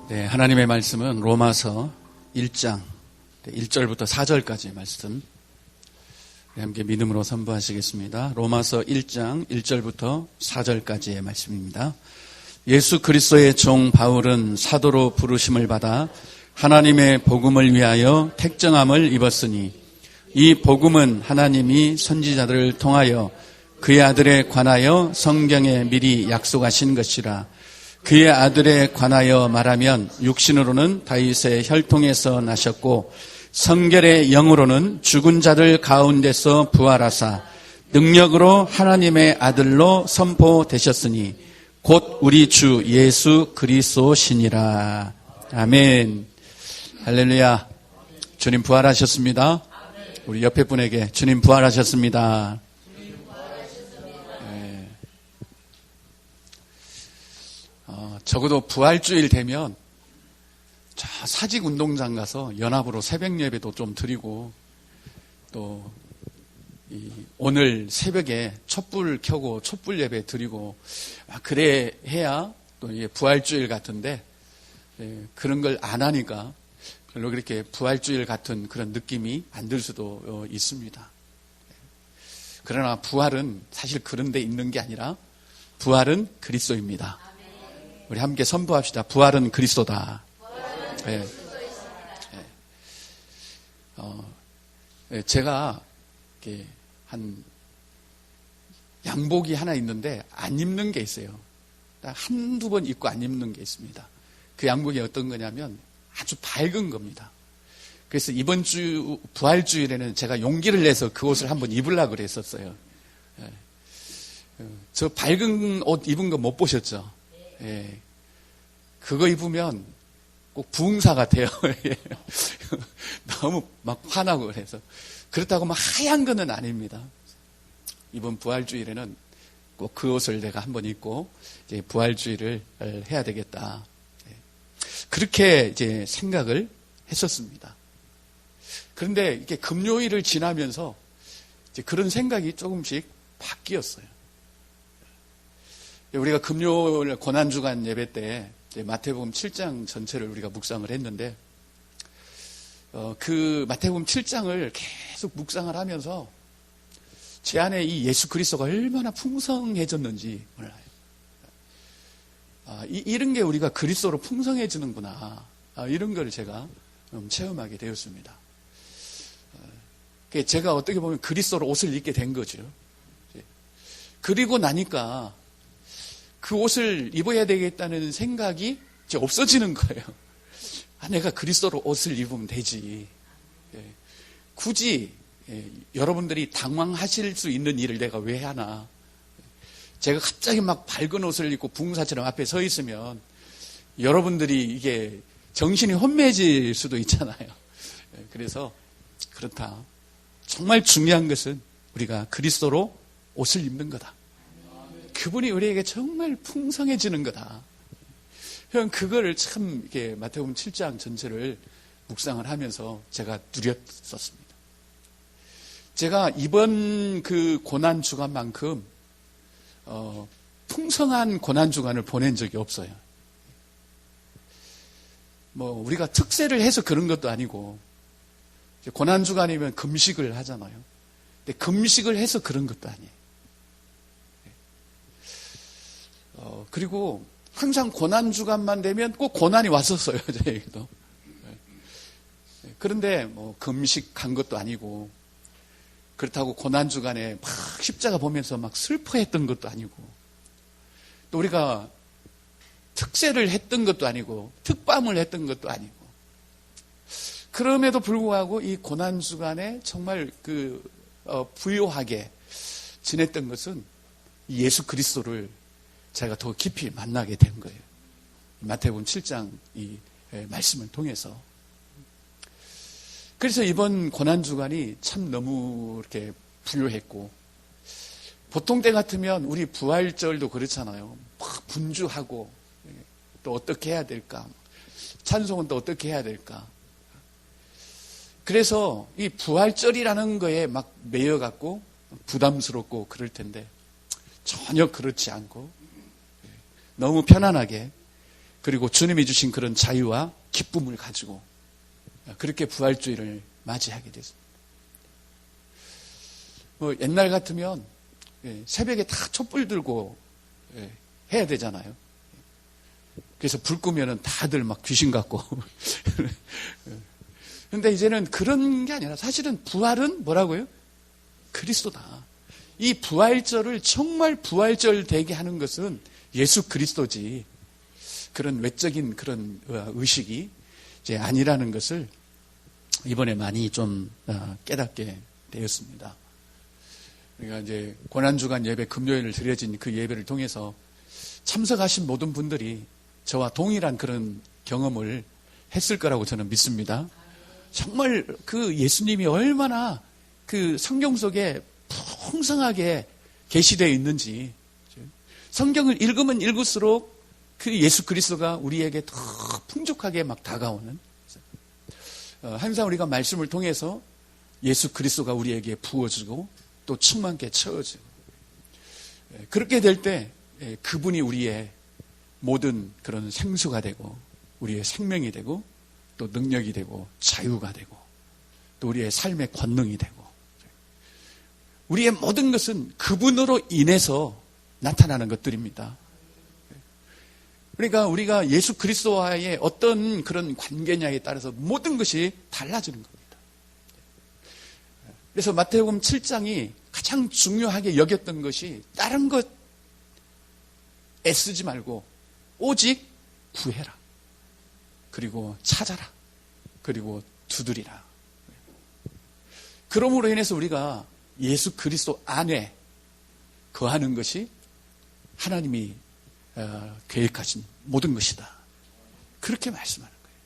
네, 하나님의 말씀은 로마서 1장 1절부터 4절까지의 말씀 함께 믿음으로 선포하시겠습니다. 로마서 1장 1절부터 4절까지의 말씀입니다. 예수 그리스도의 종 바울은 사도로 부르심을 받아 하나님의 복음을 위하여 택정함을 입었으니 이 복음은 하나님이 선지자들을 통하여 그의 아들에 관하여 성경에 미리 약속하신 것이라. 그의 아들에 관하여 말하면 육신으로는 다윗의 혈통에서 나셨고 성결의 영으로는 죽은 자들 가운데서 부활하사 능력으로 하나님의 아들로 선포되셨으니 곧 우리 주 예수 그리스도시니라. 아멘. 할렐루야. 주님 부활하셨습니다. 우리 옆에 분에게 주님 부활하셨습니다. 적어도 부활주일 되면 저 사직운동장 가서 연합으로 새벽 예배도 좀 드리고 또 오늘 새벽에 촛불 켜고 촛불 예배 드리고 그래 해야 또 이게 부활주일 같은데 그런 걸 안 하니까 별로 그렇게 부활주일 같은 그런 느낌이 안 들 수도 있습니다. 그러나 부활은 사실 그런 데 있는 게 아니라 부활은 그리스도입니다. 우리 함께 선포합시다. 부활은 그리스도다. 네. 제가 이렇게 양복이 하나 있는데 안 입는 게 있어요. 한두 번 입고 안 입는 게 있습니다. 그 양복이 어떤 거냐면 아주 밝은 겁니다. 그래서 이번 주 부활주일에는 제가 용기를 내서 그 옷을 한번 입으려고 그랬었어요. 저 밝은 옷 입은 거 못 보셨죠? 예. 그거 입으면 꼭 부흥사 같아요. 너무 막 화나고 그래서. 그렇다고 막 하얀 거는 아닙니다. 이번 부활주일에는 꼭 그 옷을 내가 한번 입고 이제 부활주일을 해야 되겠다. 그렇게 이제 생각을 했었습니다. 그런데 이렇게 금요일을 지나면서 이제 그런 생각이 조금씩 바뀌었어요. 우리가 금요일 고난주간 예배 때 마태복음 7장 전체를 우리가 묵상을 했는데 그 마태복음 7장을 계속 묵상을 하면서 제 안에 이 예수 그리스도가 얼마나 풍성해졌는지 몰라요. 이런 게 우리가 그리스도로 풍성해지는구나. 이런 걸 제가 체험하게 되었습니다. 제가 어떻게 보면 그리스도로 옷을 입게 된 거죠. 그리고 나니까 그 옷을 입어야 되겠다는 생각이 이제 없어지는 거예요. 내가 그리스도로 옷을 입으면 되지. 굳이 여러분들이 당황하실 수 있는 일을 내가 왜 하나. 제가 갑자기 막 밝은 옷을 입고 부흥사처럼 앞에 서 있으면 여러분들이 이게 정신이 혼미해질 수도 있잖아요. 그래서 그렇다. 정말 중요한 것은 우리가 그리스도로 옷을 입는 거다. 그분이 우리에게 정말 풍성해지는 거다. 형, 그거를 참, 이렇게 마태복음 7장 전체를 묵상을 하면서 제가 누렸었습니다. 제가 이번 그 고난주간만큼, 풍성한 고난주간을 보낸 적이 없어요. 우리가 특세를 해서 그런 것도 아니고, 고난주간이면 금식을 하잖아요. 근데 금식을 해서 그런 것도 아니에요. 그리고 항상 고난주간만 되면 꼭 고난이 왔었어요, 저에게도. 그런데 금식한 것도 아니고, 그렇다고 고난주간에 막 십자가 보면서 막 슬퍼했던 것도 아니고, 또 우리가 특세를 했던 것도 아니고, 특밤을 했던 것도 아니고, 그럼에도 불구하고 이 고난주간에 정말 부요하게 지냈던 것은 예수 그리스도를 제가 더 깊이 만나게 된 거예요. 마태복음 7장 이 말씀을 통해서. 그래서 이번 고난주간이 참 너무 이렇게 부요했고, 보통 때 같으면 우리 부활절도 그렇잖아요. 막 분주하고, 또 어떻게 해야 될까? 찬송은 또 어떻게 해야 될까? 그래서 이 부활절이라는 거에 막 매여갖고 부담스럽고 그럴 텐데, 전혀 그렇지 않고, 너무 편안하게 그리고 주님이 주신 그런 자유와 기쁨을 가지고 그렇게 부활주의를 맞이하게 됐습니다. 옛날 같으면 새벽에 다 촛불 들고 해야 되잖아요. 그래서 불 끄면은 다들 막 귀신 같고. 근데 이제는 그런 게 아니라 사실은 부활은 뭐라고요? 그리스도다. 이 부활절을 정말 부활절 되게 하는 것은 예수 그리스도지. 그런 외적인 그런 의식이 이제 아니라는 것을 이번에 많이 좀 깨닫게 되었습니다. 그러니까 이제 고난주간 예배 금요일 드려진 그 예배를 통해서 참석하신 모든 분들이 저와 동일한 그런 경험을 했을 거라고 저는 믿습니다. 정말 그 예수님이 얼마나 그 성경 속에 풍성하게 계시되어 있는지, 성경을 읽으면 읽을수록 그 예수 그리스도가 우리에게 더 풍족하게 막 다가오는, 항상 우리가 말씀을 통해서 예수 그리스도가 우리에게 부어지고 또 충만케 채워지고, 그렇게 될 때 그분이 우리의 모든 그런 생수가 되고 우리의 생명이 되고 또 능력이 되고 자유가 되고 또 우리의 삶의 권능이 되고, 우리의 모든 것은 그분으로 인해서 나타나는 것들입니다. 그러니까 우리가 예수 그리스도와의 어떤 그런 관계냐에 따라서 모든 것이 달라지는 겁니다. 그래서 마태복음 7장이 가장 중요하게 여겼던 것이 다른 것 애쓰지 말고 오직 구해라. 그리고 찾아라. 그리고 두드리라. 그러므로 인해서 우리가 예수 그리스도 안에 거하는 것이 하나님이 계획하신 모든 것이다. 그렇게 말씀하는 거예요.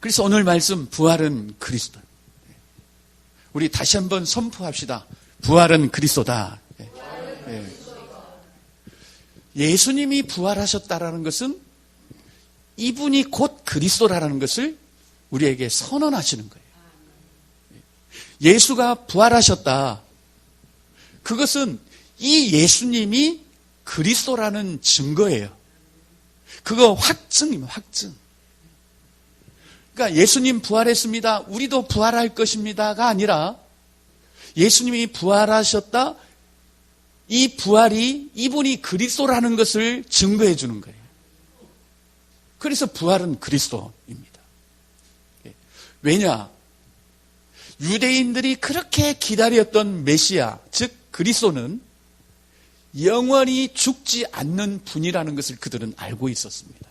그래서 오늘 말씀 부활은 그리스도. 우리 다시 한번 선포합시다. 부활은 그리스도다. 예수님이 부활하셨다라는 것은 이분이 곧 그리스도라는 것을 우리에게 선언하시는 거예요. 예수가 부활하셨다. 그것은 이 예수님이 그리스도라는 증거예요. 그거 확증이에요, 확증. 그러니까 예수님 부활했습니다. 우리도 부활할 것입니다가 아니라 예수님이 부활하셨다. 이 부활이 이분이 그리스도라는 것을 증거해 주는 거예요. 그래서 부활은 그리스도입니다. 왜냐? 유대인들이 그렇게 기다렸던 메시아, 즉 그리스도는 영원히 죽지 않는 분이라는 것을 그들은 알고 있었습니다.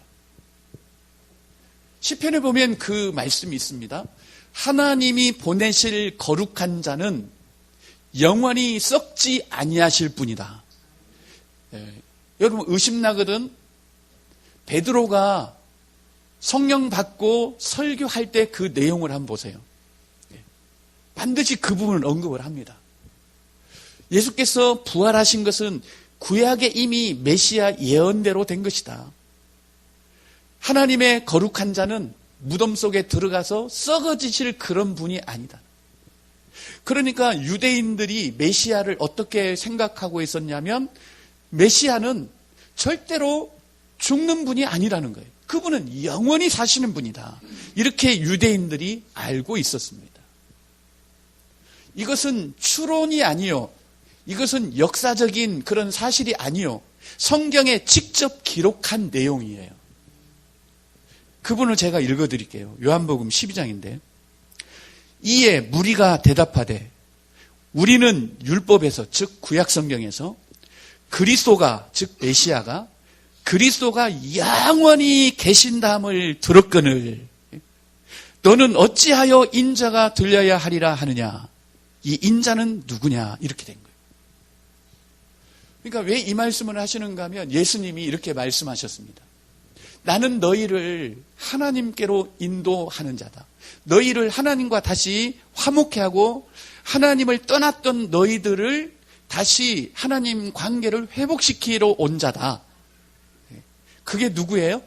시편에 보면 그 말씀이 있습니다. 하나님이 보내실 거룩한 자는 영원히 썩지 아니하실 분이다. 여러분 의심나거든. 베드로가 성령 받고 설교할 때 그 내용을 한번 보세요. 반드시 그 부분을 언급을 합니다. 예수께서 부활하신 것은 구약에 이미 메시아 예언대로 된 것이다. 하나님의 거룩한 자는 무덤 속에 들어가서 썩어지실 그런 분이 아니다. 그러니까 유대인들이 메시아를 어떻게 생각하고 있었냐면 메시아는 절대로 죽는 분이 아니라는 거예요. 그분은 영원히 사시는 분이다. 이렇게 유대인들이 알고 있었습니다. 이것은 추론이 아니요. 이것은 역사적인 그런 사실이 아니요. 성경에 직접 기록한 내용이에요. 그분을 제가 읽어드릴게요. 요한복음 12장인데 이에 무리가 대답하되 우리는 율법에서 즉 구약성경에서 그리스도가 즉 메시아가 그리스도가 영원히 계신다함을 들었거늘 너는 어찌하여 인자가 들려야 하리라 하느냐. 이 인자는 누구냐 이렇게 된 거예요. 그러니까 왜 이 말씀을 하시는가 하면 예수님이 이렇게 말씀하셨습니다. 나는 너희를 하나님께로 인도하는 자다. 너희를 하나님과 다시 화목케 하고 하나님을 떠났던 너희들을 다시 하나님 관계를 회복시키러 온 자다. 그게 누구예요?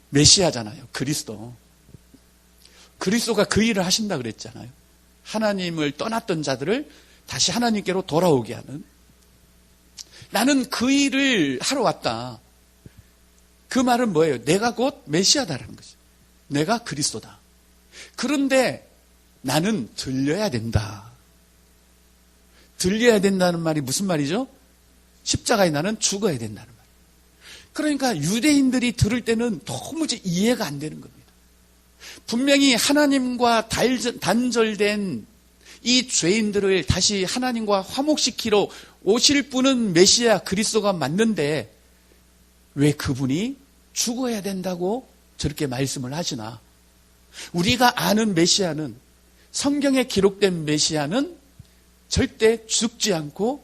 메시아잖아요. 그리스도. 그리스도가 그 일을 하신다 그랬잖아요. 하나님을 떠났던 자들을 다시 하나님께로 돌아오게 하는. 나는 그 일을 하러 왔다. 그 말은 뭐예요? 내가 곧 메시아다라는 거죠. 내가 그리스도다. 그런데 나는 들려야 된다. 들려야 된다는 말이 무슨 말이죠? 십자가에 나는 죽어야 된다는 말. 그러니까 유대인들이 들을 때는 도무지 이해가 안 되는 겁니다. 분명히 하나님과 단절된 이 죄인들을 다시 하나님과 화목시키러 오실 분은 메시아 그리스도가 맞는데 왜 그분이 죽어야 된다고 저렇게 말씀을 하시나? 우리가 아는 메시아는, 성경에 기록된 메시아는 절대 죽지 않고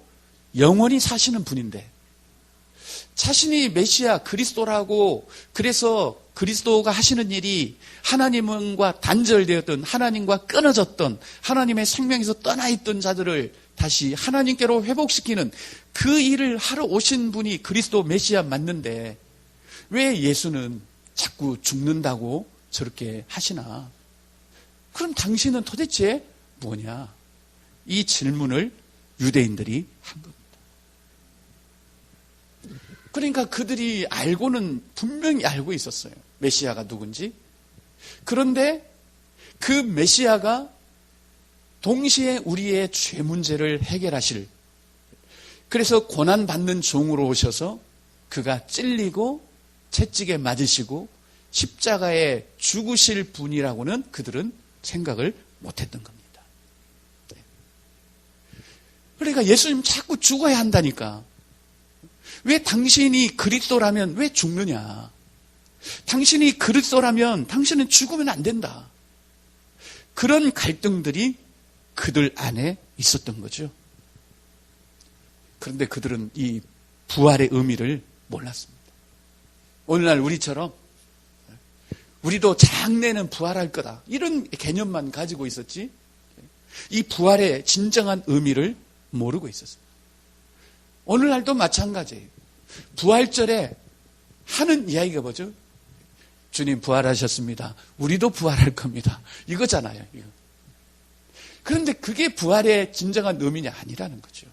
영원히 사시는 분인데, 자신이 메시아 그리스도라고, 그래서 그리스도가 하시는 일이 하나님과 단절되었던, 하나님과 끊어졌던, 하나님의 생명에서 떠나있던 자들을 다시 하나님께로 회복시키는 그 일을 하러 오신 분이 그리스도 메시아 맞는데 왜 예수는 자꾸 죽는다고 저렇게 하시나? 그럼 당신은 도대체 뭐냐? 이 질문을 유대인들이 한 겁니다. 그러니까 그들이 알고는 분명히 알고 있었어요. 메시아가 누군지. 그런데 그 메시아가 동시에 우리의 죄 문제를 해결하실, 그래서 고난받는 종으로 오셔서 그가 찔리고 채찍에 맞으시고 십자가에 죽으실 분이라고는 그들은 생각을 못했던 겁니다. 그러니까 예수님 자꾸 죽어야 한다니까. 왜 당신이 그리스도라면 왜 죽느냐? 당신이 그리스도라면 당신은 죽으면 안 된다. 그런 갈등들이 그들 안에 있었던 거죠. 그런데 그들은 이 부활의 의미를 몰랐습니다. 오늘날 우리처럼 우리도 장래는 부활할 거다, 이런 개념만 가지고 있었지 이 부활의 진정한 의미를 모르고 있었습니다. 오늘날도 마찬가지예요. 부활절에 하는 이야기가 뭐죠? 주님 부활하셨습니다. 우리도 부활할 겁니다. 이거잖아요. 이거. 그런데 그게 부활의 진정한 의미냐? 아니라는 거죠.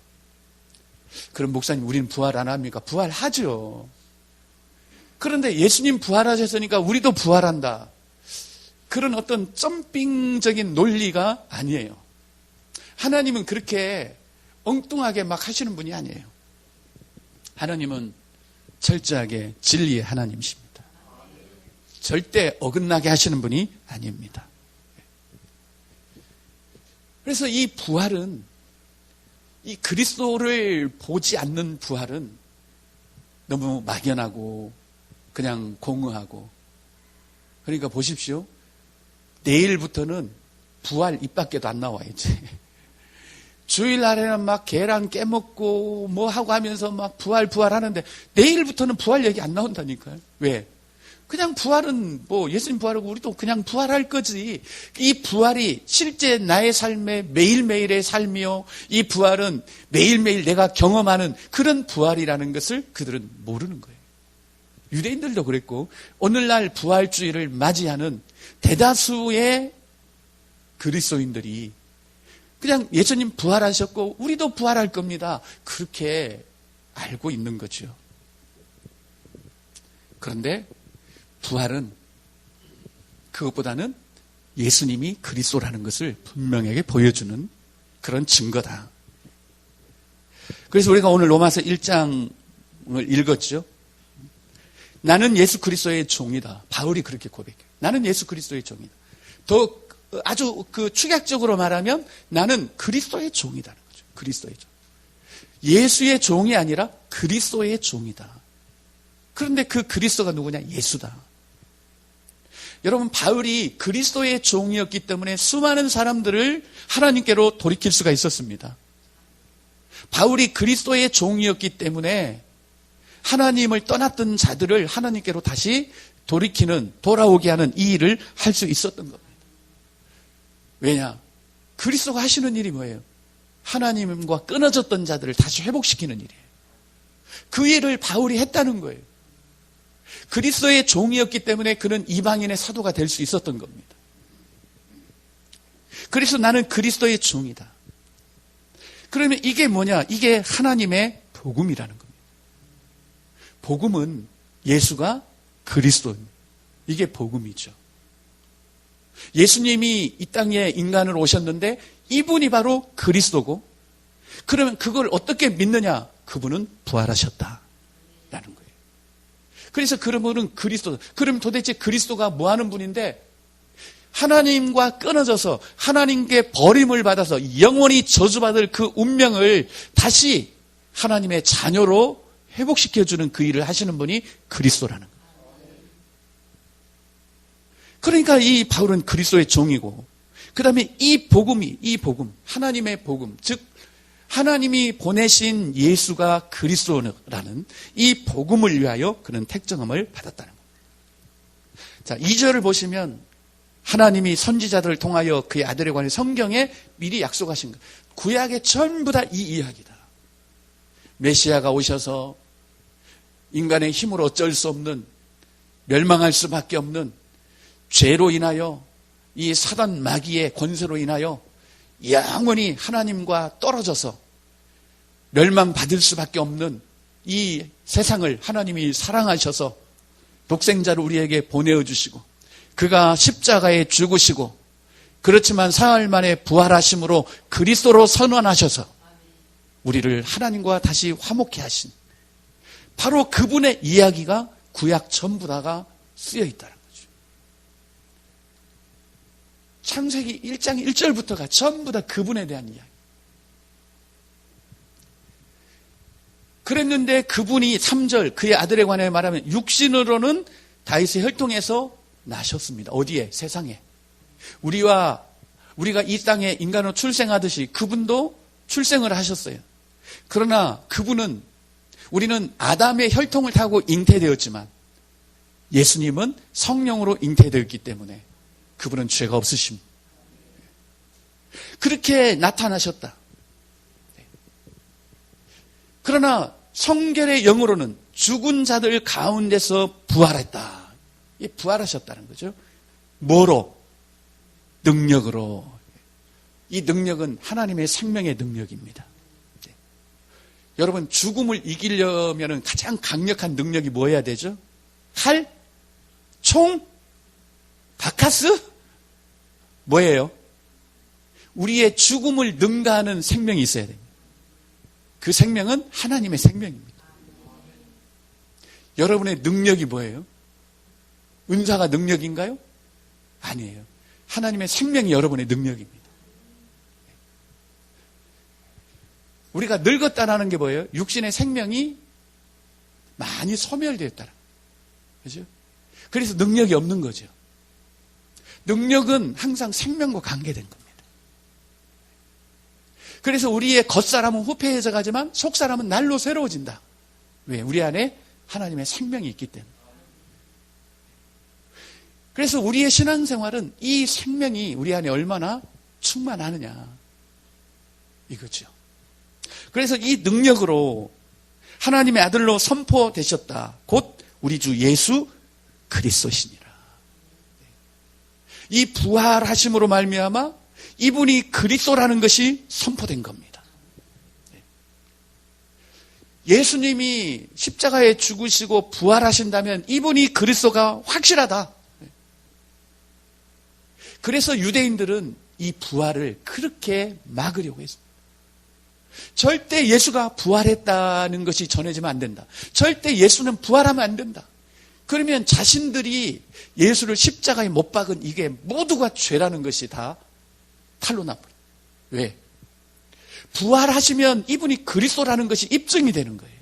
그럼 목사님, 우리는 부활 안 합니까? 부활하죠. 그런데 예수님 부활하셨으니까 우리도 부활한다, 그런 어떤 점핑적인 논리가 아니에요. 하나님은 그렇게 엉뚱하게 막 하시는 분이 아니에요. 하나님은 철저하게 진리의 하나님이십니다. 절대 어긋나게 하시는 분이 아닙니다. 그래서 이 부활은, 이 그리스도를 보지 않는 부활은 너무 막연하고 그냥 공허하고, 그러니까 보십시오. 내일부터는 부활 입 밖에도 안 나와요, 이제. 주일날에는 막 계란 깨먹고 뭐 하고 하면서 막 부활 하는데 내일부터는 부활 얘기 안 나온다니까요. 왜? 그냥 부활은 뭐 예수님 부활하고 우리도 그냥 부활할 거지. 이 부활이 실제 나의 삶의 매일매일의 삶이요, 이 부활은 매일매일 내가 경험하는 그런 부활이라는 것을 그들은 모르는 거예요. 유대인들도 그랬고 오늘날 부활주의를 맞이하는 대다수의 그리스도인들이 그냥 예수님 부활하셨고 우리도 부활할 겁니다, 그렇게 알고 있는 거죠. 그런데 부활은 그것보다는 예수님이 그리스도라는 것을 분명하게 보여주는 그런 증거다. 그래서 우리가 오늘 로마서 1장을 읽었죠. 나는 예수 그리스도의 종이다. 바울이 그렇게 고백해요. 나는 예수 그리스도의 종이다. 더 아주 그 축약적으로 말하면 나는 그리스도의 종이다는 거죠. 그리스도의 종. 예수의 종이 아니라 그리스도의 종이다. 그런데 그 그리스도가 누구냐? 예수다. 여러분, 바울이 그리스도의 종이었기 때문에 수많은 사람들을 하나님께로 돌이킬 수가 있었습니다. 바울이 그리스도의 종이었기 때문에 하나님을 떠났던 자들을 하나님께로 다시 돌아오게 하는 이 일을 할 수 있었던 겁니다. 왜냐? 그리스도가 하시는 일이 뭐예요? 하나님과 끊어졌던 자들을 다시 회복시키는 일이에요. 그 일을 바울이 했다는 거예요. 그리스도의 종이었기 때문에 그는 이방인의 사도가 될 수 있었던 겁니다. 그래서 나는 그리스도의 종이다. 그러면 이게 뭐냐? 이게 하나님의 복음이라는 겁니다. 복음은 예수가 그리스도. 이게 복음이죠. 예수님이 이 땅에 인간으로 오셨는데 이분이 바로 그리스도고, 그러면 그걸 어떻게 믿느냐? 그분은 부활하셨다라는 거예요. 그래서 그분은 그리스도. 그럼 도대체 그리스도가 뭐 하는 분인데, 하나님과 끊어져서 하나님께 버림을 받아서 영원히 저주받을 그 운명을 다시 하나님의 자녀로 회복시켜주는 그 일을 하시는 분이 그리스도라는 거예요. 그러니까 이 바울은 그리스도의 종이고, 그 다음에 이 복음, 하나님의 복음, 즉 하나님이 보내신 예수가 그리스도라는 이 복음을 위하여 그는 택정함을 받았다는 겁니다. 자, 2절을 보시면 하나님이 선지자들을 통하여 그의 아들에 관해 성경에 미리 약속하신 것. 구약에 전부 다 이 이야기다. 메시아가 오셔서 인간의 힘으로 어쩔 수 없는, 멸망할 수밖에 없는 죄로 인하여, 이 사단 마귀의 권세로 인하여 영원히 하나님과 떨어져서 멸망받을 수밖에 없는 이 세상을 하나님이 사랑하셔서 독생자를 우리에게 보내어주시고, 그가 십자가에 죽으시고, 그렇지만 사흘 만에 부활하심으로 그리스도로 선언하셔서 우리를 하나님과 다시 화목케 하신, 바로 그분의 이야기가 구약 전부 다가 쓰여 있다는 거죠. 창세기 1장 1절부터가 전부 다 그분에 대한 이야기. 그랬는데 그분이 3절 그의 아들에 관해 말하면 육신으로는 다윗의 혈통에서 나셨습니다. 어디에? 세상에. 우리가 이 땅에 인간으로 출생하듯이 그분도 출생을 하셨어요. 그러나 우리는 아담의 혈통을 타고 잉태되었지만 예수님은 성령으로 잉태되었기 때문에 그분은 죄가 없으십니다. 그렇게 나타나셨다. 그러나 성결의 영으로는 죽은 자들 가운데서 부활했다. 부활하셨다는 거죠. 뭐로? 능력으로. 이 능력은 하나님의 생명의 능력입니다. 여러분, 죽음을 이기려면 가장 강력한 능력이 뭐여야 되죠? 칼? 총? 바카스? 뭐예요? 우리의 죽음을 능가하는 생명이 있어야 됩니다. 그 생명은 하나님의 생명입니다. 여러분의 능력이 뭐예요? 은사가 능력인가요? 아니에요. 하나님의 생명이 여러분의 능력입니다. 우리가 늙었다라는 게 뭐예요? 육신의 생명이 많이 소멸되었다는 거죠. 그렇죠? 그래서 능력이 없는 거죠. 능력은 항상 생명과 관계된 겁니다. 그래서 우리의 겉사람은 후패해져 가지만 속사람은 날로 새로워진다. 왜? 우리 안에 하나님의 생명이 있기 때문에. 그래서 우리의 신앙생활은 이 생명이 우리 안에 얼마나 충만하느냐 이거죠. 그래서 이 능력으로 하나님의 아들로 선포되셨다. 곧 우리 주 예수 그리스도시니라. 이 부활하심으로 말미암아 이분이 그리스도라는 것이 선포된 겁니다. 예수님이 십자가에 죽으시고 부활하신다면 이분이 그리스도가 확실하다. 그래서 유대인들은 이 부활을 그렇게 막으려고 했습니다. 절대 예수가 부활했다는 것이 전해지면 안 된다. 절대 예수는 부활하면 안 된다. 그러면 자신들이 예수를 십자가에 못 박은 이게 모두가 죄라는 것이 다 탈로 나버려요. 왜? 부활하시면 이분이 그리스도라는 것이 입증이 되는 거예요.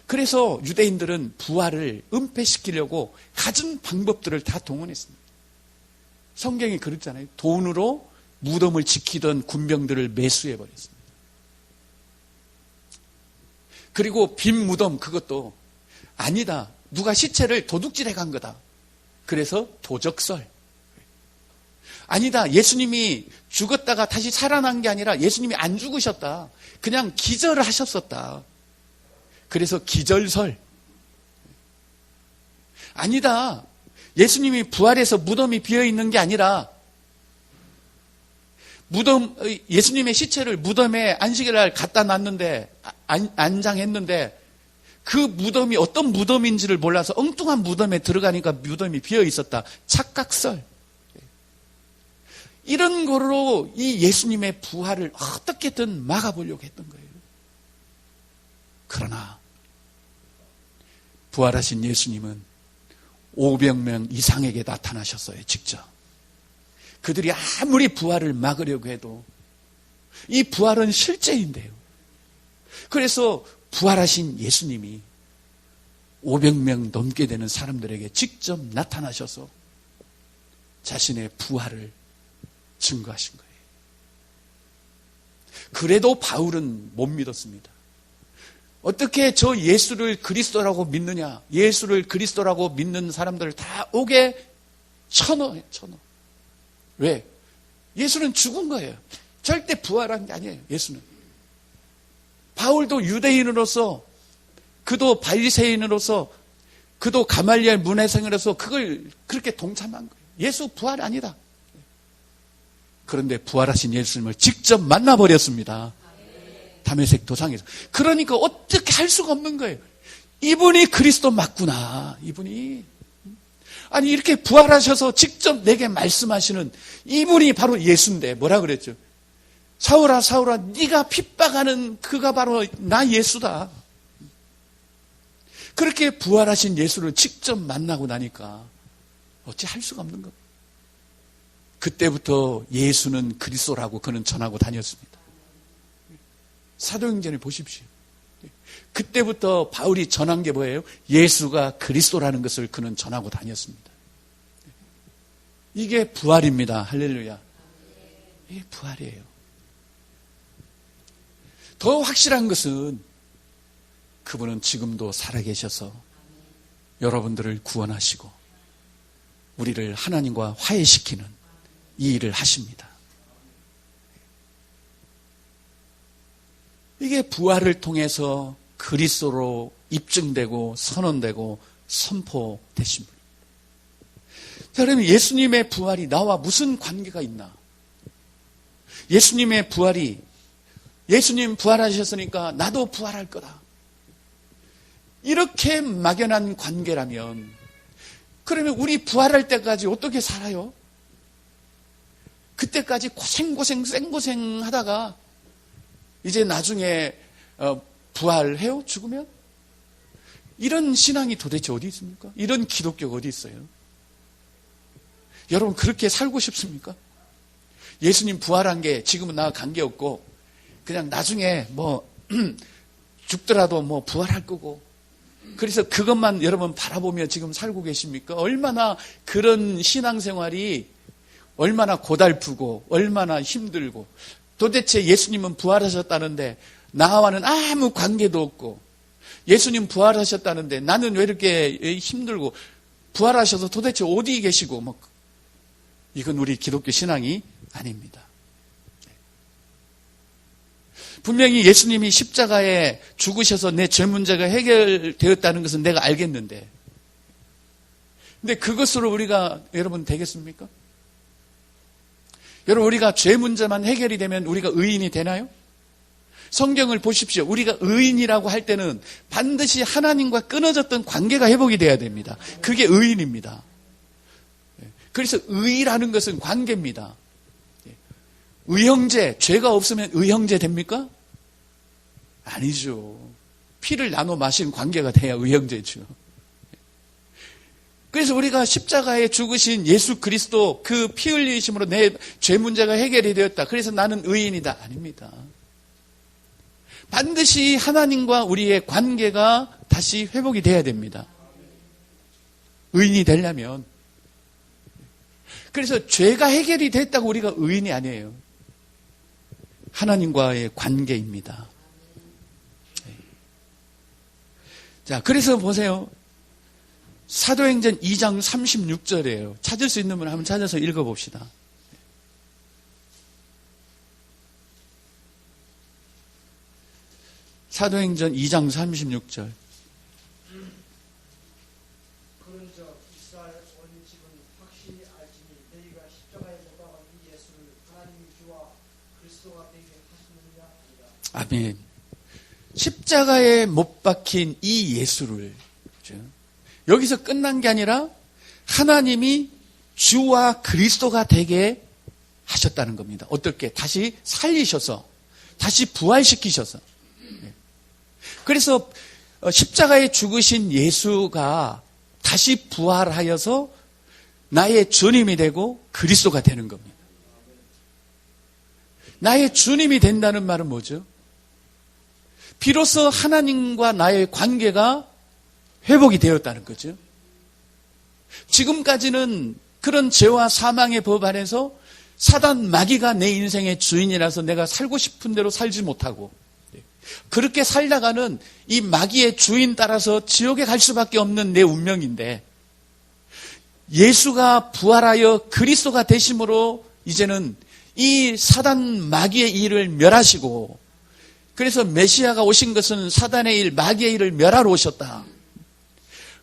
그래서 유대인들은 부활을 은폐시키려고 갖은 방법들을 다 동원했습니다. 성경이 그렇잖아요. 돈으로 무덤을 지키던 군병들을 매수해버렸습니다. 그리고 빈 무덤 그것도 아니다. 누가 시체를 도둑질해 간 거다. 그래서 도적설. 아니다. 예수님이 죽었다가 다시 살아난 게 아니라 예수님이 안 죽으셨다. 그냥 기절을 하셨었다. 그래서 기절설. 아니다. 예수님이 부활해서 무덤이 비어있는 게 아니라 예수님의 시체를 무덤에 안식일날 갖다 놨는데 안장했는데 그 무덤이 어떤 무덤인지를 몰라서 엉뚱한 무덤에 들어가니까 무덤이 비어 있었다. 착각설. 이런 거로 이 예수님의 부활을 어떻게든 막아보려고 했던 거예요. 그러나 부활하신 예수님은 500명 이상에게 나타나셨어요. 직접. 그들이 아무리 부활을 막으려고 해도 이 부활은 실제인데요. 그래서 부활하신 예수님이 500명 넘게 되는 사람들에게 직접 나타나셔서 자신의 부활을 증거하신 거예요. 그래도 바울은 못 믿었습니다. 어떻게 저 예수를 그리스도라고 믿느냐? 예수를 그리스도라고 믿는 사람들을 다 옥에 쳐넣어요. 왜? 예수는 죽은 거예요. 절대 부활한 게 아니에요. 예수는. 바울도 유대인으로서, 그도 바리새인으로서, 그도 가말리엘 문해생으로서 그걸 그렇게 동참한 거예요. 예수 부활 아니다. 그런데 부활하신 예수님을 직접 만나버렸습니다. 다메섹 도상에서. 그러니까 어떻게 할 수가 없는 거예요. 이분이 그리스도 맞구나. 이분이. 아니 이렇게 부활하셔서 직접 내게 말씀하시는 이분이 바로 예수인데 뭐라 그랬죠? 사울아 사울아 네가 핍박하는 그가 바로 나 예수다. 그렇게 부활하신 예수를 직접 만나고 나니까 어찌 할 수가 없는 겁니다. 그때부터 예수는 그리스도라고 그는 전하고 다녔습니다. 사도행전을 보십시오. 그때부터 바울이 전한 게 뭐예요? 예수가 그리스도라는 것을 그는 전하고 다녔습니다. 이게 부활입니다. 할렐루야. 이게 부활이에요. 더 확실한 것은 그분은 지금도 살아계셔서 여러분들을 구원하시고 우리를 하나님과 화해시키는 이 일을 하십니다. 이게 부활을 통해서 그리스도로 입증되고 선언되고 선포되신 분입니다. 자, 그러면 예수님의 부활이 나와 무슨 관계가 있나? 예수님의 부활이 예수님 부활하셨으니까 나도 부활할 거다. 이렇게 막연한 관계라면 그러면 우리 부활할 때까지 어떻게 살아요? 그때까지 고생 생고생 하다가 이제 나중에 부활해요? 죽으면? 이런 신앙이 도대체 어디 있습니까? 이런 기독교가 어디 있어요? 여러분 그렇게 살고 싶습니까? 예수님 부활한 게 지금은 나와 관계없고 그냥 나중에 뭐 죽더라도 뭐 부활할 거고 그래서 그것만 여러분 바라보며 지금 살고 계십니까? 얼마나 그런 신앙생활이 얼마나 고달프고 얼마나 힘들고 도대체 예수님은 부활하셨다는데 나와는 아무 관계도 없고 예수님 부활하셨다는데 나는 왜 이렇게 힘들고 부활하셔서 도대체 어디 계시고 뭐 이건 우리 기독교 신앙이 아닙니다. 분명히 예수님이 십자가에 죽으셔서 내 죄 문제가 해결되었다는 것은 내가 알겠는데 근데 그것으로 우리가 여러분 되겠습니까? 여러분 우리가 죄 문제만 해결이 되면 우리가 의인이 되나요? 성경을 보십시오. 우리가 의인이라고 할 때는 반드시 하나님과 끊어졌던 관계가 회복이 돼야 됩니다. 그게 의인입니다. 그래서 의라는 것은 관계입니다. 의형제, 죄가 없으면 의형제 됩니까? 아니죠. 피를 나눠 마신 관계가 돼야 의형제죠. 그래서 우리가 십자가에 죽으신 예수 그리스도 그 피 흘리심으로 내 죄 문제가 해결이 되었다. 그래서 나는 의인이다. 아닙니다. 반드시 하나님과 우리의 관계가 다시 회복이 돼야 됩니다. 의인이 되려면. 그래서 죄가 해결이 됐다고 우리가 의인이 아니에요. 하나님과의 관계입니다. 자, 그래서 보세요. 사도행전 2장 36절이에요. 찾을 수 있는 분 한번 찾아서 읽어봅시다. 사도행전 2장 36절. 그런즉 이스라엘 온 집은 확실히 알지니 너희가 십자가에 못 박은 이 예수를 하나님이 주와 그리스도가 되게 하시느니라. 아멘. 십자가에 못 박힌 이 예수를 여기서 끝난 게 아니라 하나님이 주와 그리스도가 되게 하셨다는 겁니다. 어떻게? 다시 살리셔서, 다시 부활시키셔서. 그래서 십자가에 죽으신 예수가 다시 부활하여서 나의 주님이 되고 그리스도가 되는 겁니다. 나의 주님이 된다는 말은 뭐죠? 비로소 하나님과 나의 관계가 회복이 되었다는 거죠. 지금까지는 그런 죄와 사망의 법 안에서 사단 마귀가 내 인생의 주인이라서 내가 살고 싶은 대로 살지 못하고 그렇게 살다가는 이 마귀의 주인 따라서 지옥에 갈 수밖에 없는 내 운명인데 예수가 부활하여 그리스도가 되심으로 이제는 이 사단 마귀의 일을 멸하시고 그래서 메시아가 오신 것은 사단의 일, 마귀의 일을 멸하러 오셨다.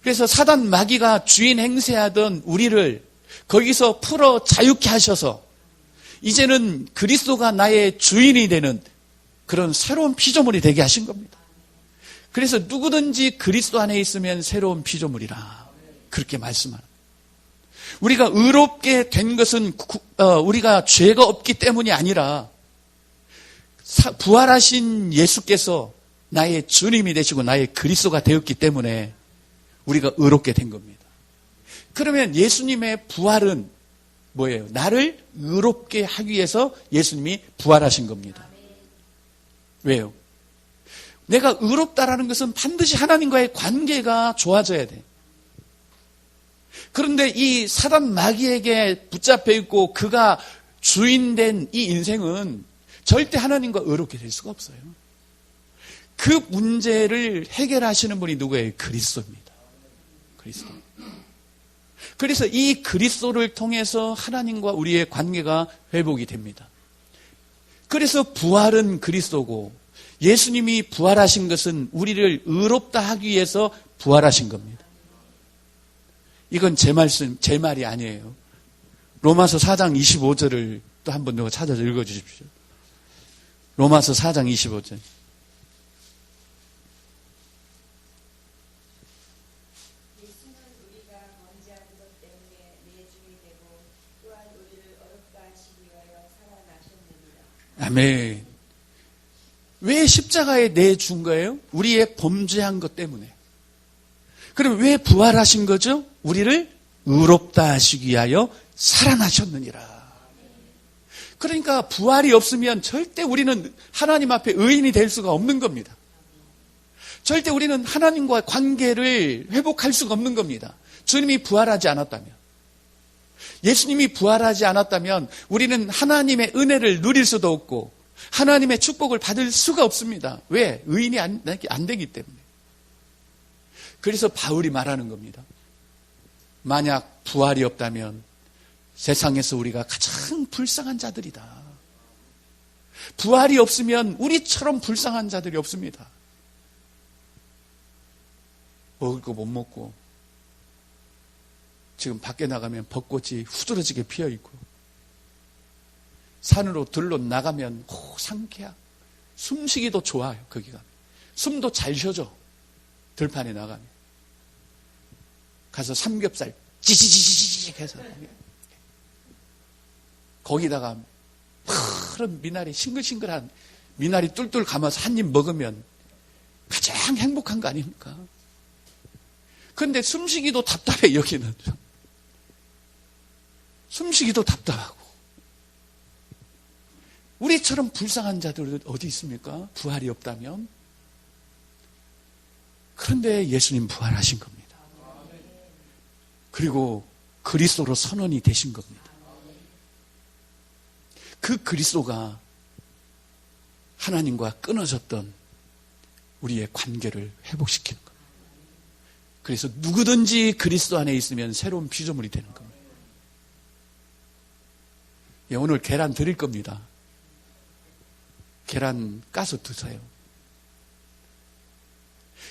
그래서 사단 마귀가 주인 행세하던 우리를 거기서 풀어 자유케 하셔서 이제는 그리스도가 나의 주인이 되는 그런 새로운 피조물이 되게 하신 겁니다. 그래서 누구든지 그리스도 안에 있으면 새로운 피조물이라 그렇게 말씀하는. 우리가 의롭게 된 것은 우리가 죄가 없기 때문이 아니라 부활하신 예수께서 나의 주님이 되시고 나의 그리스도가 되었기 때문에 우리가 의롭게 된 겁니다. 그러면 예수님의 부활은 뭐예요? 나를 의롭게 하기 위해서 예수님이 부활하신 겁니다. 왜요? 내가 의롭다라는 것은 반드시 하나님과의 관계가 좋아져야 돼. 그런데 이 사단 마귀에게 붙잡혀 있고 그가 주인된 이 인생은 절대 하나님과 의롭게 될 수가 없어요. 그 문제를 해결하시는 분이 누구예요? 그리스도입니다. 그리스도. 그래서 이 그리스도를 통해서 하나님과 우리의 관계가 회복이 됩니다. 그래서 부활은 그리스도고 예수님이 부활하신 것은 우리를 의롭다 하기 위해서 부활하신 겁니다. 이건 제 말씀, 제 말이 아니에요. 로마서 4장 25절을 또 한번 누가 찾아서 읽어주십시오. 로마서 4장 25절. 아멘. 왜 십자가에 내준 거예요? 우리의 범죄한 것 때문에. 그럼 왜 부활하신 거죠? 우리를 의롭다 하시기 위하여 살아나셨느니라. 그러니까 부활이 없으면 절대 우리는 하나님 앞에 의인이 될 수가 없는 겁니다. 절대 우리는 하나님과 관계를 회복할 수가 없는 겁니다. 주님이 부활하지 않았다면. 예수님이 부활하지 않았다면 우리는 하나님의 은혜를 누릴 수도 없고 하나님의 축복을 받을 수가 없습니다. 왜? 의인이 안 되기 때문에. 그래서 바울이 말하는 겁니다. 만약 부활이 없다면 세상에서 우리가 가장 불쌍한 자들이다. 부활이 없으면 우리처럼 불쌍한 자들이 없습니다. 먹을 거 못 먹고 지금 밖에 나가면 벚꽃이 후드러지게 피어있고 산으로 들러 나가면 상쾌하고 숨쉬기도 좋아요. 거기가 숨도 잘 쉬어져. 들판에 나가면 가서 삼겹살 찌지지지직 해서 거기다가 푸른 미나리 싱글싱글한 미나리 뚫뚫 감아서 한 입 먹으면 가장 행복한 거 아닙니까? 그런데 숨쉬기도 답답해. 여기는 숨쉬기도 답답하고 우리처럼 불쌍한 자들은 어디 있습니까? 부활이 없다면. 그런데 예수님 부활하신 겁니다. 그리고 그리스도로 선언이 되신 겁니다. 그 그리스도가 하나님과 끊어졌던 우리의 관계를 회복시키는 겁니다. 그래서 누구든지 그리스도 안에 있으면 새로운 피조물이 되는 겁니다. 예, 오늘 계란 드릴 겁니다. 계란 까서 드세요.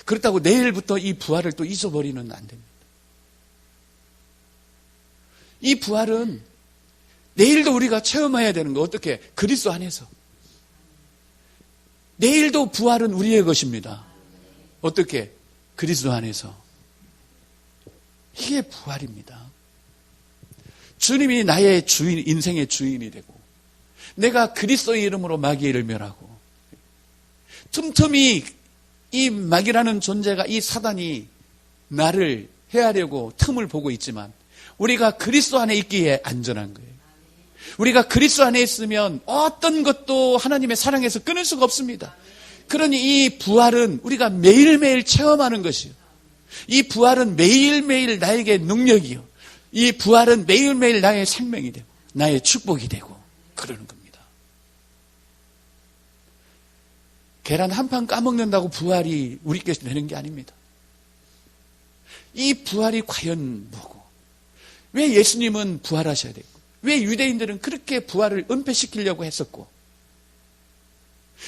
그렇다고 내일부터 이 부활을 또 잊어버리는 안 됩니다. 이 부활은 내일도 우리가 체험해야 되는 거. 어떻게? 그리스도 안에서. 내일도 부활은 우리의 것입니다. 어떻게? 그리스도 안에서. 이게 부활입니다. 주님이 나의 주인, 인생의 주인이 되고 내가 그리스도의 이름으로 마귀를 멸하고 틈틈이 이 마귀라는 존재가, 이 사단이 나를 해하려고 틈을 보고 있지만 우리가 그리스도 안에 있기에 안전한 거예요. 우리가 그리스도 안에 있으면 어떤 것도 하나님의 사랑에서 끊을 수가 없습니다. 그러니 이 부활은 우리가 매일매일 체험하는 것이요. 이 부활은 매일매일 나에게 능력이요. 이 부활은 매일매일 나의 생명이 되고 나의 축복이 되고 그러는 겁니다. 계란 한 판 까먹는다고 부활이 우리께서 되는 게 아닙니다. 이 부활이 과연 뭐고, 왜 예수님은 부활하셔야 됐고, 왜 유대인들은 그렇게 부활을 은폐시키려고 했었고,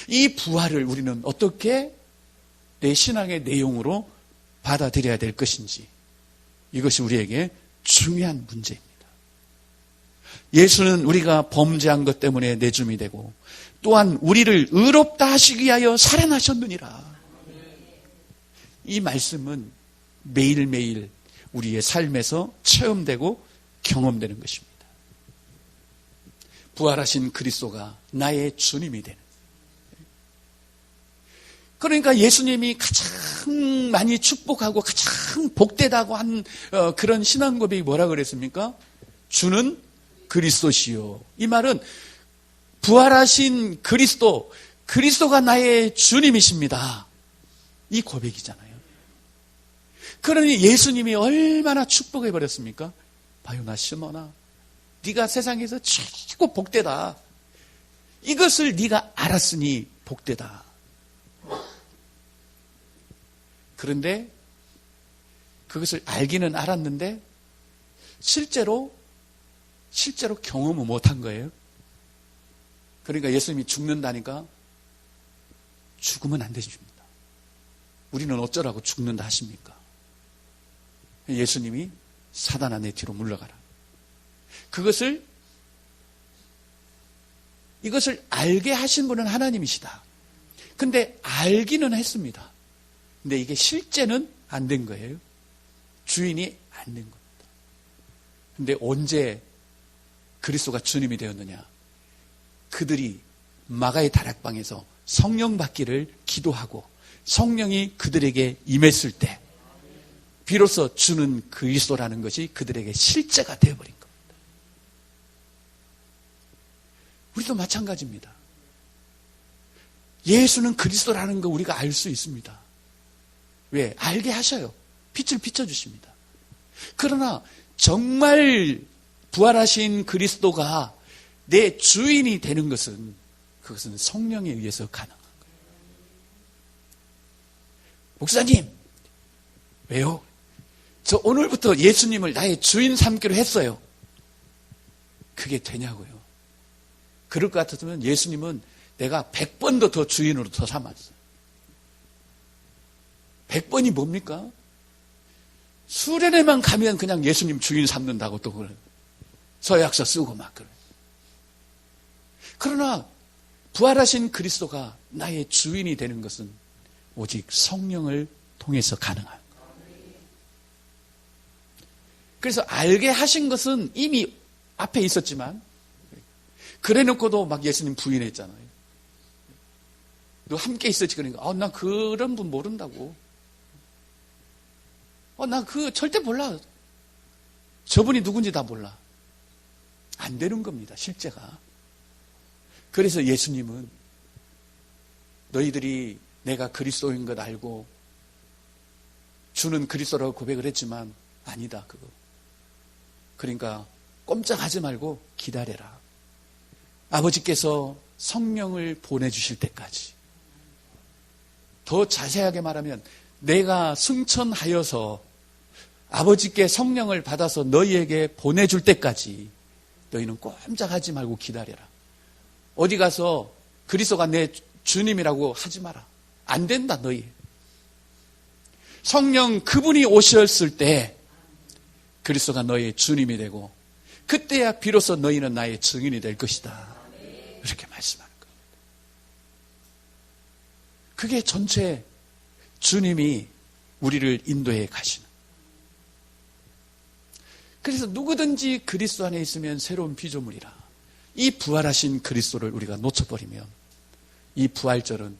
이 부활을 우리는 어떻게 내 신앙의 내용으로 받아들여야 될 것인지, 이것이 우리에게 중요한 문제입니다. 예수는 우리가 범죄한 것 때문에 내줌이 되고 또한 우리를 의롭다 하시기 위하여 살아나셨느니라. 이 말씀은 매일매일 우리의 삶에서 체험되고 경험되는 것입니다. 부활하신 그리스도가 나의 주님이 되는. 그러니까 예수님이 가장 많이 축복하고 가장 복되다고 한 그런 신앙 고백이 뭐라 그랬습니까? 주는 그리스도시요. 이 말은 부활하신 그리스도가 나의 주님이십니다. 이 고백이잖아요. 그러니 예수님이 얼마나 축복해 버렸습니까? 봐요, 나 시몬아, 네가 세상에서 최고 복되다. 이것을 네가 알았으니 복되다. 그런데 그것을 알기는 알았는데 실제로 경험을 못한 거예요. 그러니까 예수님이 죽는다니까 죽으면 안 되십니다. 우리는 어쩌라고 죽는다 하십니까? 예수님이 사단아 내 뒤로 물러가라. 이것을 알게 하신 분은 하나님이시다. 근데 알기는 했습니다. 근데 이게 실제는 안 된 거예요. 주인이 안 된 겁니다. 근데 언제 그리스도가 주님이 되었느냐? 그들이 마가의 다락방에서 성령 받기를 기도하고 성령이 그들에게 임했을 때 비로소 주는 그리스도라는 것이 그들에게 실제가 되어버린 겁니다. 우리도 마찬가지입니다. 예수는 그리스도라는 거 우리가 알 수 있습니다. 왜? 알게 하셔요. 빛을 비춰주십니다. 그러나 정말 부활하신 그리스도가 내 주인이 되는 그것은 성령에 의해서 가능한 거예요. 목사님, 왜요? 저 오늘부터 예수님을 나의 주인 삼기로 했어요. 그게 되냐고요. 그럴 것 같았으면 예수님은 내가 100번도 더 주인으로 더 삼았어요. 100번이 뭡니까? 수련회만 가면 그냥 예수님 주인 삼는다고 또 그래. 서약서 쓰고 막 그래. 그러나 부활하신 그리스도가 나의 주인이 되는 것은 오직 성령을 통해서 가능한 거예요. 그래서 알게 하신 것은 이미 앞에 있었지만 그래 놓고도 막 예수님 부인했잖아요. 너 함께 있었지. 그러니까 난 그런 분 모른다고. 나 절대 몰라. 저분이 누군지 다 몰라. 안 되는 겁니다, 실제가. 그래서 예수님은 너희들이 내가 그리스도인 것 알고 주는 그리스도라고 고백을 했지만 아니다, 그거. 그러니까 꼼짝하지 말고 기다려라. 아버지께서 성령을 보내주실 때까지. 더 자세하게 말하면 내가 승천하여서 아버지께 성령을 받아서 너희에게 보내줄 때까지 너희는 꼼짝하지 말고 기다려라. 어디 가서 그리스도가 내 주님이라고 하지 마라. 안 된다, 너희. 성령 그분이 오셨을 때 그리스도가 너희의 주님이 되고 그때야 비로소 너희는 나의 증인이 될 것이다. 이렇게 말씀하는 겁니다. 그게 전체 주님이 우리를 인도해 가시는. 그래서 누구든지 그리스도 안에 있으면 새로운 피조물이라. 이 부활하신 그리스도를 우리가 놓쳐버리면 이 부활절은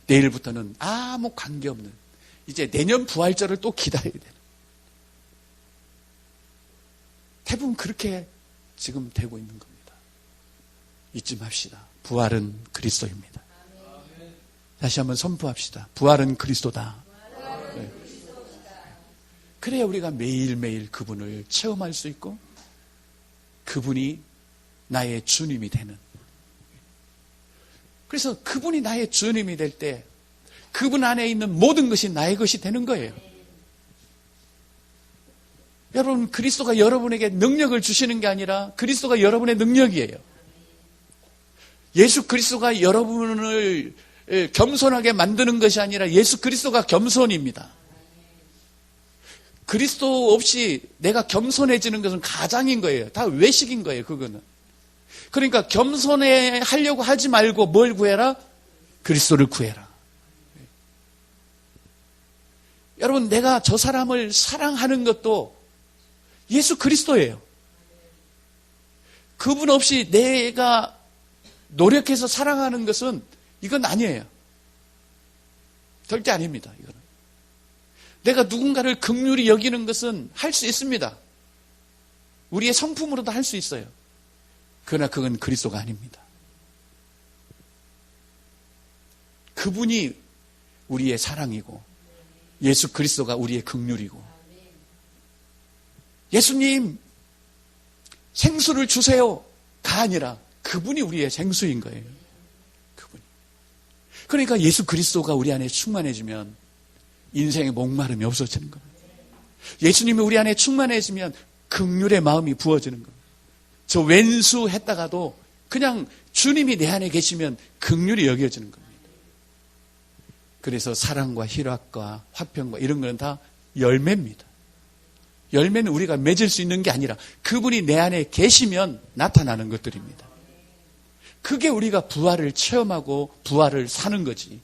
내일부터는 아무 관계없는, 이제 내년 부활절을 또 기다려야 되는, 대부분 그렇게 지금 되고 있는 겁니다. 잊지 맙시다. 부활은 그리스도입니다. 다시 한번 선포합시다. 부활은 그리스도다. 네. 그래야 우리가 매일매일 그분을 체험할 수 있고 그분이 나의 주님이 되는. 그래서 그분이 나의 주님이 될 때 그분 안에 있는 모든 것이 나의 것이 되는 거예요. 여러분, 그리스도가 여러분에게 능력을 주시는 게 아니라 그리스도가 여러분의 능력이에요. 예수 그리스도가 여러분을 겸손하게 만드는 것이 아니라 예수 그리스도가 겸손입니다. 그리스도 없이 내가 겸손해지는 것은 가장인 거예요. 다 외식인 거예요, 그거는. 그러니까 겸손해 하려고 하지 말고 뭘 구해라? 그리스도를 구해라. 여러분, 내가 저 사람을 사랑하는 것도 예수 그리스도예요. 그분 없이 내가 노력해서 사랑하는 것은 이건 아니에요. 절대 아닙니다. 이거는. 내가 누군가를 긍휼히 여기는 것은 할 수 있습니다. 우리의 성품으로도 할 수 있어요. 그러나 그건 그리스도가 아닙니다. 그분이 우리의 사랑이고 예수 그리스도가 우리의 긍휼이고, 예수님 생수를 주세요가 아니라 그분이 우리의 생수인 거예요. 그분이. 그러니까 예수 그리스도가 우리 안에 충만해지면 인생의 목마름이 없어지는 겁니다. 예수님이 우리 안에 충만해지면 긍휼의 마음이 부어지는 겁니다. 저 왼수 했다가도 그냥 주님이 내 안에 계시면 긍휼이 여겨지는 겁니다. 그래서 사랑과 희락과 화평과 이런 건 다 열매입니다. 열매는 우리가 맺을 수 있는 게 아니라 그분이 내 안에 계시면 나타나는 것들입니다. 그게 우리가 부활을 체험하고 부활을 사는 거지.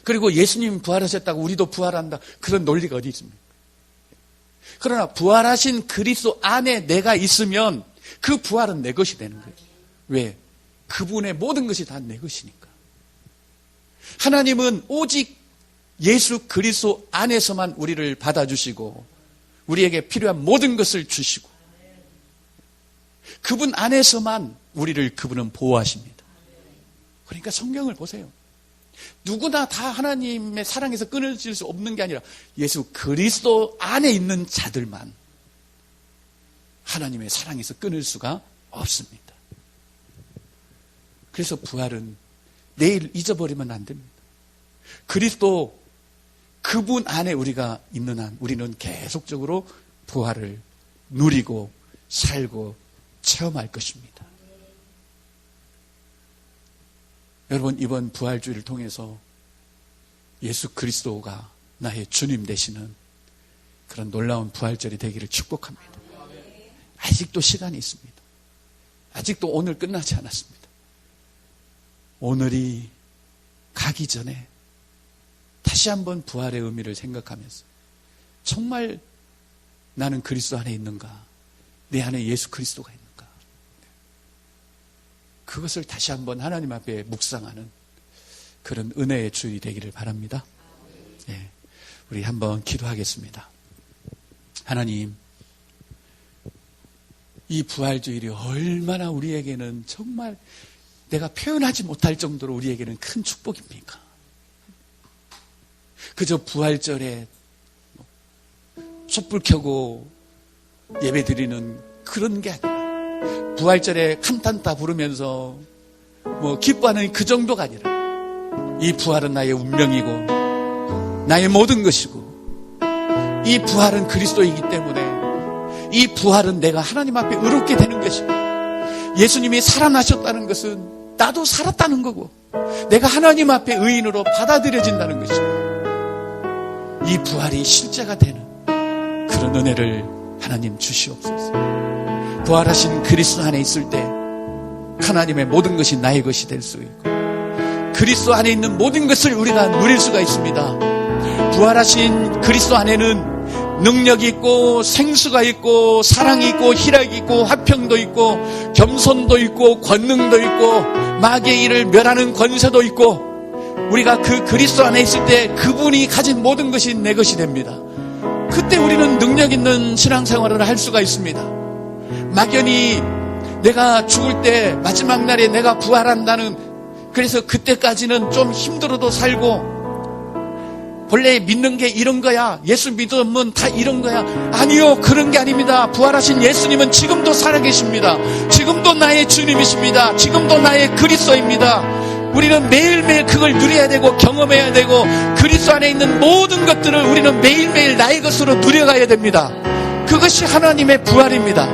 그리고 예수님 부활하셨다고 우리도 부활한다, 그런 논리가 어디 있습니까? 그러나 부활하신 그리스도 안에 내가 있으면 그 부활은 내 것이 되는 거예요. 왜? 그분의 모든 것이 다 내 것이니까. 하나님은 오직 예수 그리스도 안에서만 우리를 받아주시고 우리에게 필요한 모든 것을 주시고 그분 안에서만 우리를 그분은 보호하십니다. 그러니까 성경을 보세요. 누구나 다 하나님의 사랑에서 끊어질 수 없는 게 아니라 예수 그리스도 안에 있는 자들만 하나님의 사랑에서 끊을 수가 없습니다. 그래서 부활은 내일 잊어버리면 안 됩니다. 그리스도 그분 안에 우리가 있는 한 우리는 계속적으로 부활을 누리고 살고 체험할 것입니다. 여러분, 이번 부활주의를 통해서 예수 그리스도가 나의 주님 되시는 그런 놀라운 부활절이 되기를 축복합니다. 아직도 시간이 있습니다. 아직도 오늘 끝나지 않았습니다. 오늘이 가기 전에 다시 한번 부활의 의미를 생각하면서 정말 나는 그리스도 안에 있는가? 내 안에 예수 그리스도가 있는가? 그것을 다시 한번 하나님 앞에 묵상하는 그런 은혜의 주일이 되기를 바랍니다. 네, 우리 한번 기도하겠습니다. 하나님, 이 부활주일이 얼마나 우리에게는 정말 내가 표현하지 못할 정도로 우리에게는 큰 축복입니까? 그저 부활절에 촛불 켜고 예배 드리는 그런 게 아니라 부활절에 칸탄타 부르면서 기뻐하는 그 정도가 아니라 이 부활은 나의 운명이고 나의 모든 것이고 이 부활은 그리스도이기 때문에 이 부활은 내가 하나님 앞에 의롭게 되는 것이고 예수님이 살아나셨다는 것은 나도 살았다는 거고 내가 하나님 앞에 의인으로 받아들여진다는 것이고 이 부활이 실제가 되는 그런 은혜를 하나님 주시옵소서. 부활하신 그리스도 안에 있을 때 하나님의 모든 것이 나의 것이 될 수 있고 그리스도 안에 있는 모든 것을 우리가 누릴 수가 있습니다. 부활하신 그리스도 안에는 능력이 있고 생수가 있고 사랑이 있고 희락이 있고 화평도 있고 겸손도 있고 권능도 있고 마귀의 일을 멸하는 권세도 있고, 우리가 그 그리스도 안에 있을 때 그분이 가진 모든 것이 내 것이 됩니다. 그때 우리는 능력 있는 신앙생활을 할 수가 있습니다. 막연히 내가 죽을 때 마지막 날에 내가 부활한다는, 그래서 그때까지는 좀 힘들어도 살고 본래 믿는 게 이런 거야, 예수 믿으면 다 이런 거야. 아니요, 그런 게 아닙니다. 부활하신 예수님은 지금도 살아계십니다. 지금도 나의 주님이십니다. 지금도 나의 그리스도입니다. 우리는 매일매일 그걸 누려야 되고 경험해야 되고, 그리스도 안에 있는 모든 것들을 우리는 매일매일 나의 것으로 누려가야 됩니다. 그것이 하나님의 부활입니다.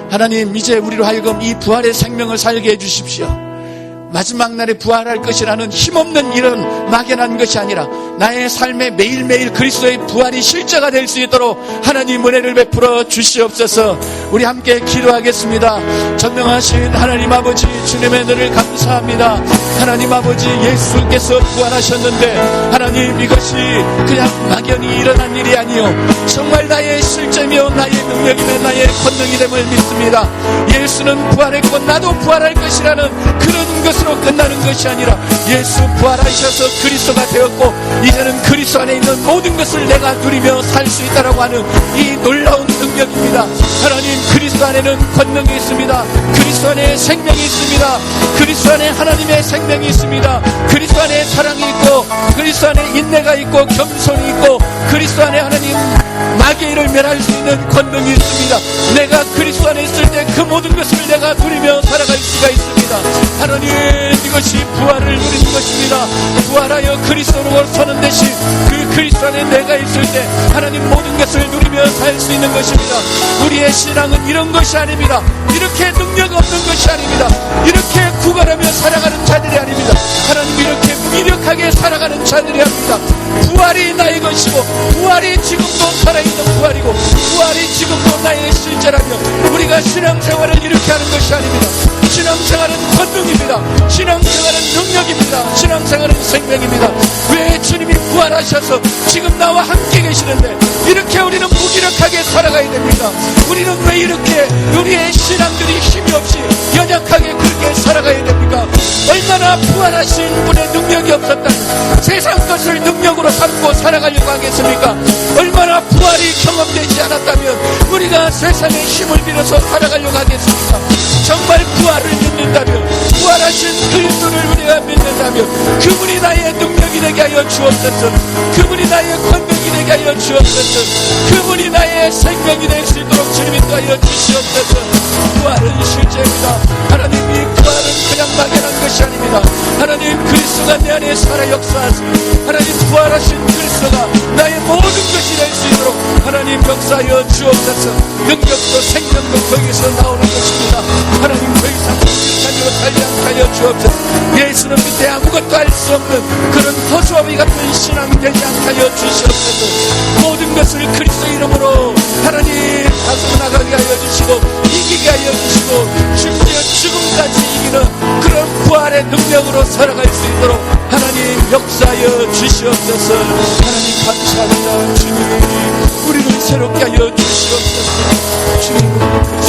하나님, 이제 우리로 하여금 이 부활의 생명을 살게 해주십시오. 마지막 날에 부활할 것이라는 힘없는 이런 막연한 것이 아니라 나의 삶에 매일매일 그리스도의 부활이 실제가 될 수 있도록 하나님 은혜를 베풀어 주시옵소서. 우리 함께 기도하겠습니다. 전능하신 하나님 아버지, 주님의 은혜를 감사합니다. 하나님 아버지, 예수께서 부활하셨는데 하나님, 이것이 그냥 막연히 일어난 일이 아니요 정말 나의 실제며 나의 능력이며 나의 권능이됨을 믿습니다. 예수는 부활했고 나도 부활할 것이라는 그런 것으로 끝나는 것이 아니라 예수 부활하셔서 그리스도가 되었고 이제는 그리스도 안에 있는 모든 것을 내가 누리며 살 수 있다라고 하는 이 놀라운 능력입니다. 하나님, 그리스도 안에는 권능이 있습니다. 그리스도 안에 생명이 있습니다. 그리스도 안에 하나님의 생명이 있습니다. 그리스도 안에 사랑이 있고 그리스도 안에 인내가 있고 겸손이 있고 그리스도 안에 하나님 마귀의 일을 멸할 수 있는 권능이 있습니다. 내가 그리스도 안에 있을 때 그 모든 것을 내가 누리며 살아갈 수가 있습니다. 하나님, 이것이 부활을 누리는 것입니다. 부활하여 그리스도로 서는 대신 그 그리스도 안에 내가 있을 때 하나님 모든 것을 누리며 살 수 있는 것입니다. 우리의 신앙은 이런 것이 아닙니다. 이렇게 능력 없는 것이 아닙니다. 이렇게 구걸하며 살아가는 자들이 아닙니다. 하나님, 이렇게 무기력하게 살아가는 자들이 아닙니다. 부활이 나의 것이고 부활이 지금도 살아있는 부활이고 부활이 지금도 나의 실제라며 우리가 신앙생활을 이렇게 하는 것이 아닙니다. 신앙생활은 권능입니다. 신앙생활은 능력입니다. 신앙생활은 생명입니다. 왜 주님이 부활하셔서 지금 나와 함께 계시는데 이렇게 우리는 무기력하게 살아가야 됩니까? 우리는 왜 이렇게 우리의 신앙들이 힘이 없이 연약하게 그렇게 살아가야 됩니까? 얼마나 부활하신 분의 능력이 없었다면 세상 것을 능력으로 삼고 살아가려고 하겠습니까? 얼마나 부활이 경험되지 않았다면 우리가 세상의 힘을 빌어서 살아가려고 하겠습니까? 정말 부활을 믿는다면, 부활하신 그리스도를 우리가 믿는다면 그분이 나의 능력이 되게 하여 주옵소서. 그분이 나의 권능이 되게 하여 주옵소서. 그분이 나의 생명이 될 수 있도록 주님이 하여 주시옵소서. 부활은 실제입니다. 하나님, 이 부활은 그냥 막연한 것이 아닙니다. 하나님, 그리스도가 내 안에 살아 역사하시고 하나님, 부활하신 그리스도가 나의 모든 것이 될 수 있도록 하나님 역사하여 주옵소서. 능력도 생명도 거기서 나오는 것입니다. 하나님, 더 이상 무기력하며 살지 않게 하여 주옵소서. 예수는 밑에 아무것도 할 수 없는 그런 허수아비 같은 신앙이 되지 않게 하여 주시옵소서. 모든 것을 그리스도 이름으로 하나님 다스려 나가게 하여 주시고 이기게 하여 주시고 심지어 죽음까지 이기는 그런 부활의 능력으로 살아갈 수 있도록 하나님 역사하여 주시옵소서. 하나님 감사합니다. 주님, 우리를 새롭게 하여 주시옵소서. 주님,